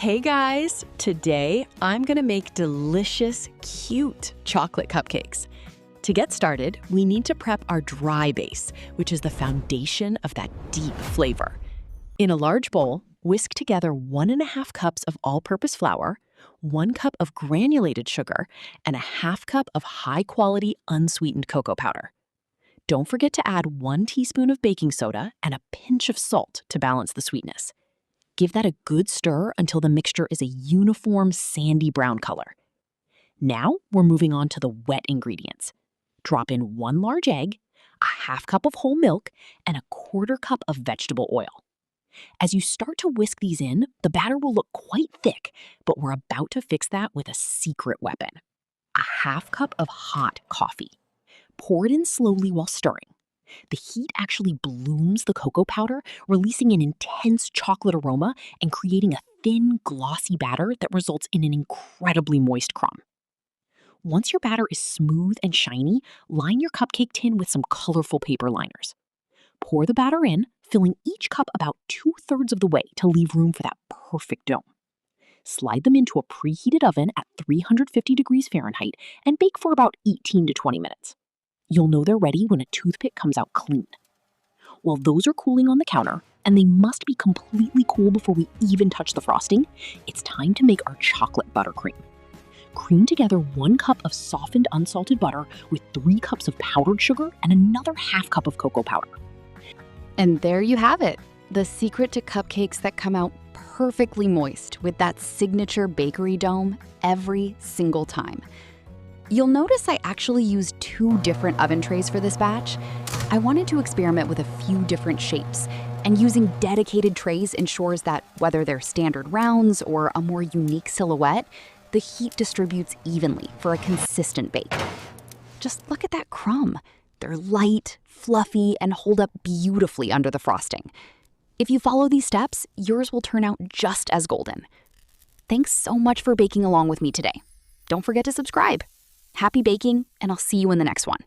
Hey guys, today I'm gonna make delicious, cute chocolate cupcakes. To get started, we need to prep our dry base, which is the foundation of that deep flavor. In a large bowl, whisk together 1.5 cups of all-purpose flour, 1 cup of granulated sugar, and a 1/2 cup of high-quality unsweetened cocoa powder. Don't forget to add 1 teaspoon of baking soda and a pinch of salt to balance the sweetness. Give that a good stir until the mixture is a uniform sandy brown color. Now we're moving on to the wet ingredients. Drop in 1 large egg, a 1/2 cup of whole milk, and a 1/4 cup of vegetable oil. As you start to whisk these in, the batter will look quite thick, but we're about to fix that with a secret weapon. A 1/2 cup of hot coffee. Pour it in slowly while stirring. The heat actually blooms the cocoa powder, releasing an intense chocolate aroma and creating a thin, glossy batter that results in an incredibly moist crumb. Once your batter is smooth and shiny, line your cupcake tin with some colorful paper liners. Pour the batter in, filling each cup about 2/3 of the way to leave room for that perfect dome. Slide them into a preheated oven at 350 degrees Fahrenheit and bake for about 18 to 20 minutes. You'll know they're ready when a toothpick comes out clean. While those are cooling on the counter, and they must be completely cool before we even touch the frosting, it's time to make our chocolate buttercream. Cream together 1 cup of softened unsalted butter with 3 cups of powdered sugar and another 1/2 cup of cocoa powder. And there you have it, the secret to cupcakes that come out perfectly moist with that signature bakery dome every single time. You'll notice I actually used 2 different oven trays for this batch. I wanted to experiment with a few different shapes, and using dedicated trays ensures that whether they're standard rounds or a more unique silhouette, the heat distributes evenly for a consistent bake. Just look at that crumb. They're light, fluffy, and hold up beautifully under the frosting. If you follow these steps, yours will turn out just as golden. Thanks so much for baking along with me today. Don't forget to subscribe. Happy baking, and I'll see you in the next one.